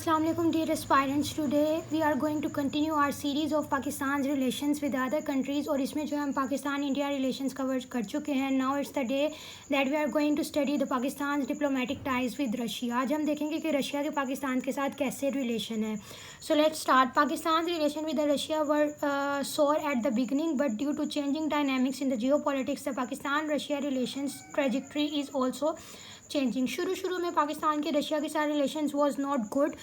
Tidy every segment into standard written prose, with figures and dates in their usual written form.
Assalamualaikum dear aspirants. Today we are going to continue our series of Pakistan's relations with other countries और इसमें जो हम Pakistan India relations cover कर चुके हैं. Now it's the day that we are going to study the Pakistan's diplomatic ties with Russia. आज हम देखेंगे कि रशिया के पाकिस्तान के साथ कैसे relation है. So let's start. Pakistan's relation with Russia were sour at the beginning, but due to changing dynamics in the geopolitics, the Pakistan-Russia relations trajectory is also changing. शुरू में पाकिस्तान के रशिया के साथ relations was not good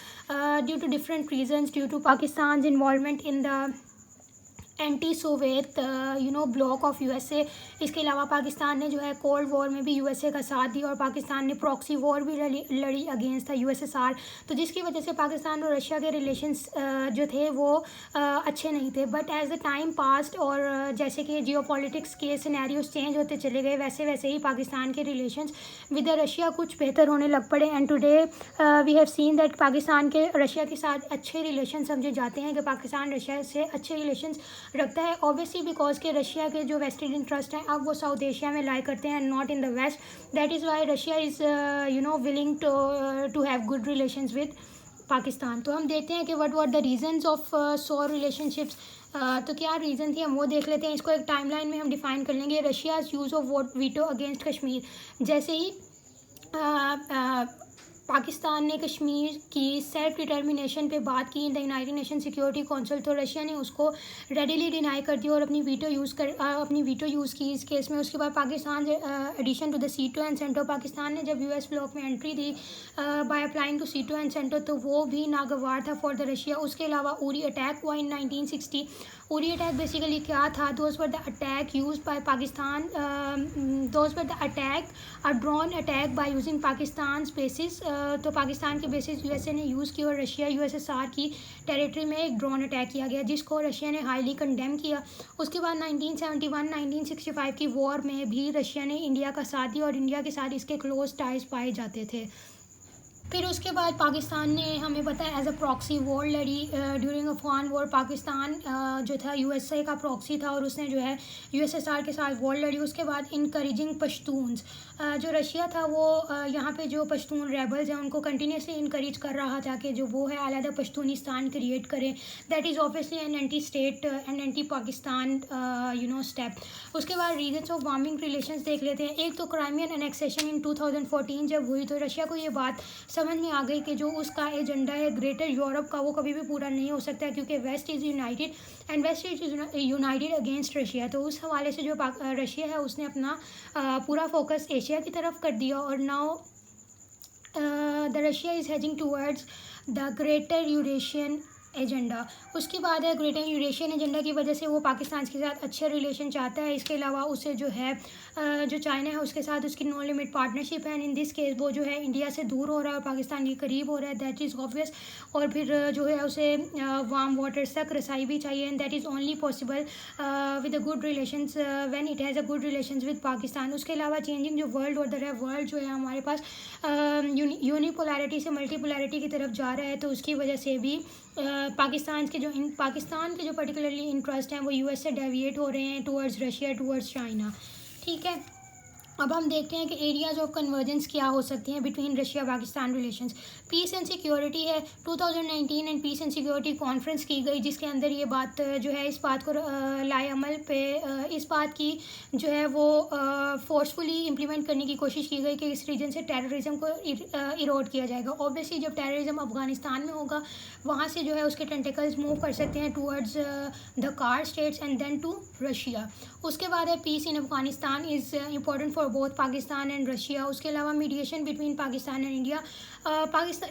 due to different reasons, due to Pakistan involvement in the anti Soviet bloc of USA. इसके अलावा पाकिस्तान ने जो है कोल्ड वॉर में भी यूएसए का साथ दिया और पाकिस्तान ने प्रॉक्सी वॉर भी लड़ी अगेंस्ट था यूएसएसआर. तो जिसकी वजह से पाकिस्तान और रशिया के रिलेशंस जो थे वो अच्छे नहीं थे. But as the time passed और जैसे कि जियोपॉलिटिक्स के सिनेरियोज चेंज होते चले गए वैसे वैसे ही पाकिस्तान के रिलेशंस विद रशिया कुछ बेहतर होने लग पड़े. And today we have seen that Pakistan के रशिया के साथ अच्छे रिलेशन समझे जाते हैं कि पाकिस्तान रशिया से अच्छे रिलेशंस रखता है. ऑब्वियसली बिकॉज के रशिया के जो वेस्टेड इंटरेस्ट हैं अब वो साउथ एशिया में लाई करते हैं, not in the west. That is why Russia is willing to have good relations with Pakistan. तो हम देखते हैं कि what were the reasons of sour relationships. तो क्या रीज़न थी हम वो देख लेते हैं. इसको एक टाइमलाइन में हम डिफाइन कर लेंगे. Russia's use of vote veto against Kashmir. जैसे ही पाकिस्तान ने कश्मीर की सेल्फ डिटर्मिनेशन पे बात की in the United nation security council, तो रशिया ने उसको रेडिली डिनाई कर दिया और अपनी वीटो यूज़ की इस केस में. उसके बाद Pakistan addition to the SEATO and CENTO, Pakistan ने जब यूएस ब्लॉक में एंट्री दी by applying to SEATO and CENTO तो वो भी नागवार था फॉर द रशिया. उसके अलावा उरी अटैक हुआ इन 1960. उरी अटैक बेसिकली क्या था? Those were the attack use by Pakistan, those were the attack a drone attack by using Pakistan basis. तो पाकिस्तान के बेसिस यूएसए ने यूज़ की और रशिया यूएसएसआर की टेरिटरी में एक ड्रोन अटैक किया गया जिसको रशिया ने हाईली कंडेम किया. उसके बाद 1971-1965 की वॉर में भी रशिया ने इंडिया का साथ दिया और इंडिया के साथ इसके क्लोज टाइज पाए जाते थे. फिर उसके बाद पाकिस्तान ने हमें बताया एज अ प्रॉक्सी वॉर लड़ी ड्यूरिंग अफगान वॉर. पाकिस्तान जो था यूएसए का प्रॉक्सी था और उसने जो है यूएसएसआर के साथ वॉर लड़ी. उसके बाद इनकरेजिंग पश्तून्स, जो रशिया था वो यहाँ पे जो पश्तून रेबल्स हैं उनको कंटिन्यूसली इनकरेज कर रहा था कि जो वो है अलहदा पश्तूनिस्तान क्रिएट करें. That is obviously an anti state and anti Pakistan step. उसके बाद रीजन्स ऑफ वार्मिंग रिलेशंस देख लेते हैं. एक तो क्राइमियन एनेक्सेशन इन 2014 जब हुई तो रशिया को ये बात समझ में आ गई कि जो उसका एजेंडा है ग्रेटर यूरोप का वो कभी भी पूरा नहीं हो सकता क्योंकि west is united and west is united against Russia. तो उस हवाले से जो रशिया है उसने अपना पूरा फोकस एशिया की तरफ कर दिया और now the Russia is hedging towards the greater Eurasian agenda. उसके बाद है ग्रेटर यूरेशियन एजेंडा की वजह से वो पाकिस्तान के साथ अच्छे रिलेशन चाहता है. इसके अलावा उसे जो है जो चाइना है उसके साथ उसकी नो लिमिट पार्टनरशिप है. इन दिस केस वो जो है इंडिया से दूर हो रहा है और पाकिस्तान के करीब हो रहा है. That is obvious. और फिर जो है उसे वार्म वाटर्स तक रसाई भी चाहिए and that is only possible with a good relations when it has a good relations with Pakistan. उसके अलावा चेंजिंग जो वर्ल्ड ऑर्डर है, वर्ल्ड जो है हमारे पास यूनिपोलैरिटी से मल्टीपोलैरिटी की तरफ जा रहा है. तो उसकी वजह से भी पाकिस्तान के जो पर्टिकुलरली इंटरेस्ट हैं वो यूएस से डेविएट हो रहे हैं टूवर्ड्स रशिया, टूवर्ड्स चाइना. ठीक है, अब हम देखते हैं कि एरियाज़ ऑफ कन्वर्जेंस क्या हो सकती हैं between Russia Pakistan relations. Peace and security है. 2019 and peace and security conference की गई जिसके अंदर ये बात जो है इस बात को लाए अमल पे इस बात की जो है वो फोर्सफुली इम्प्लीमेंट करने की कोशिश की गई कि इस रीजन से टेररिज्म को इरोड किया जाएगा. ऑब्वियसली जब टेररिज्म अफगानिस्तान में होगा वहाँ से जो है उसके टेंटिकल्स मूव कर सकते हैं towards the CAR states and then to Russia. उसके बाद है peace in Afghanistan is important for both Pakistan and Russia. उसके अलावा mediation between Pakistan and India.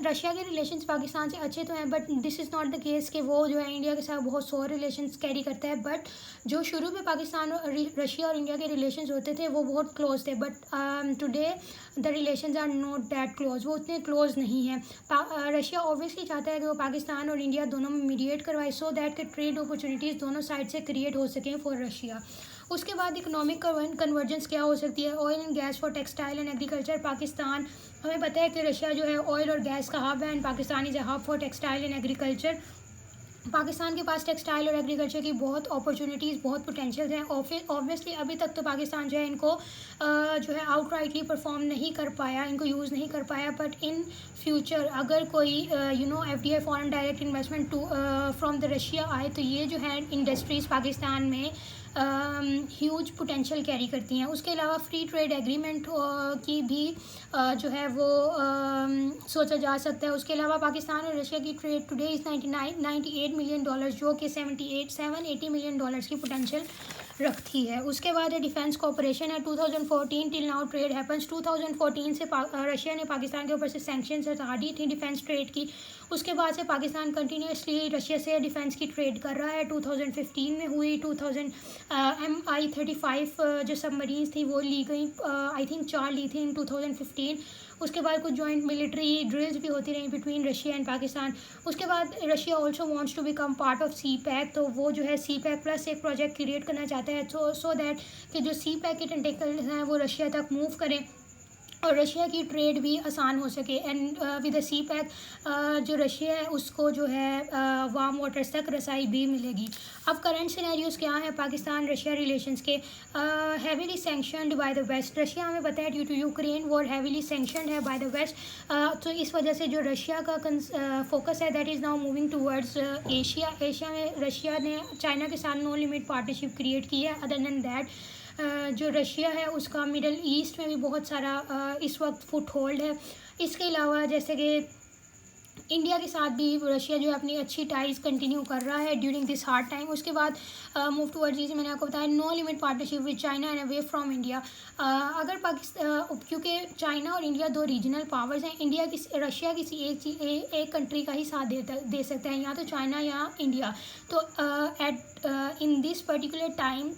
Russia के रिलेशंस पाकिस्तान से अच्छे तो हैं but this is not the case कि वो जो है इंडिया के साथ बहुत सौ रिलेशंस कैरी करता है. बट जो शुरू में पाकिस्तान और रशिया और इंडिया के रिलेशंस होते थे वो बहुत क्लोज थे. But today the relations are not that close, वो उतने क्लोज नहीं हैं. रशिया ऑब्वियसली चाहता है कि वो पाकिस्तान और इंडिया दोनों में मीडिएट करवाए सो दैट के ट्रेड अपॉर्चुनिटीज़ दोनों साइड से क्रिएट हो सकें फॉर रशिया. उसके बाद इकोनॉमिक कन्वर्जेंस क्या हो सकती है? Oil and gas for textile and agriculture. Pakistan हमें पता है कि रशिया जो है ऑयल और गैस का हब है and Pakistan is a hub for textile and agriculture. Pakistan के पास टेक्सटाइल और एग्रीकल्चर की बहुत अपॉर्चुनिटीज़, बहुत पोटेंशियल हैं। ऑब्वियसली अभी तक तो पाकिस्तान जो है इनको जो है आउटराइटली परफॉर्म नहीं कर पाया, इनको यूज़ नहीं कर पाया, बट इन फ्यूचर अगर कोई FDI foreign direct investment from the Russia आए तो ये जो है इंडस्ट्रीज़ पाकिस्तान में ह्यूज पोटेंशियल कैरी करती हैं। उसके अलावा फ्री ट्रेड एग्रीमेंट की भी जो है वो सोचा जा सकता है। उसके अलावा पाकिस्तान और रशिया की trade today is 98 million dollars, जो कि 780 मिलियन डॉलर्स की पोटेंशियल रखती है। उसके बाद डिफेंस कोऑपरेशन है। 2014 टिल नाउ ट्रेड हैपन्स। 2014 से रशिया ने पाकिस्तान के ऊपर से सैंक्शंस हटा दी थी डिफेंस ट्रेड की। उसके बाद से पाकिस्तान कंटिन्यूसली रशिया से डिफेंस की ट्रेड कर रहा है। 2015 में हुई। 2000 MI-35 जो सबमरीन्स थी वो ली गई, आई थिंक 4 ली थी इन 2015। उसके बाद कुछ जॉइंट मिलिट्री ड्रिल्स भी होती रही बिटवीन रशिया एंड पाकिस्तान। उसके बाद Russia also wants to become part of CPEC, तो वो जो है CPEC प्लस एक प्रोजेक्ट क्रिएट करना चाहता है सो दैट कि जो CPEC के टेंटेकल्स हैं वो रशिया तक मूव करें और रशिया की ट्रेड भी आसान हो सके। एंड विद CPEC जो रशिया है उसको जो है वार्म वाटर्स तक रसाई भी मिलेगी। अब करंट सिनेरियोज़ क्या है पाकिस्तान रशिया रिलेशंस के? Heavily sanctioned by the west. Russia हमें पता है due to Ukraine war heavily sanctioned है बाय द वेस्ट। तो इस वजह से जो रशिया का फोकस है that is now moving towards Asia. Asia में रशिया ने चाइना के साथ नो लिमिट पार्टनरशिप क्रिएट की है। अदर देन दैट जो रशिया है उसका मिडल ईस्ट में भी बहुत सारा इस वक्त फुट होल्ड है। इसके अलावा जैसे कि इंडिया के साथ भी रशिया जो है अपनी अच्छी टाइज कंटिन्यू कर रहा है ड्यूरिंग दिस हार्ड टाइम। उसके बाद मूव टूवर्ड्स जैसे मैंने आपको बताया no limit partnership with China and away from India. अगर पाकिस्तान क्योंकि चाइना और इंडिया दो रीजनल पावर्स हैं, इंडिया की रशिया किसी एक कंट्री का ही साथ दे सकता है, या तो चाइना या इंडिया। तो in this particular time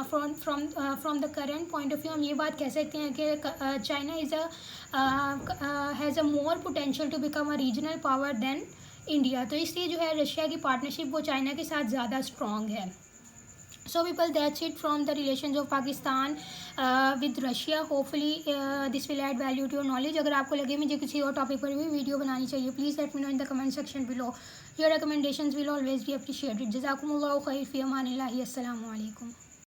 from the current point of view हम ये बात कह सकते हैं कि China is has a more potential to become a regional power than India. तो इसलिए जो है रशिया की पार्टनरशिप वो चाइना के साथ ज़्यादा स्ट्रॉन्ग है। So people that's it from the relations of Pakistan with Russia. Hopefully this will add value to your knowledge. अगर आपको लगे मुझे किसी और टॉपिक पर भी वीडियो बनानी चाहिए please let me know in the comment section below. Your recommendations will always be appreciated. जज़ाकुमुल्लाहु खैर फ़ी अमानिल्लाहि। अस्सलामु अलैकुम।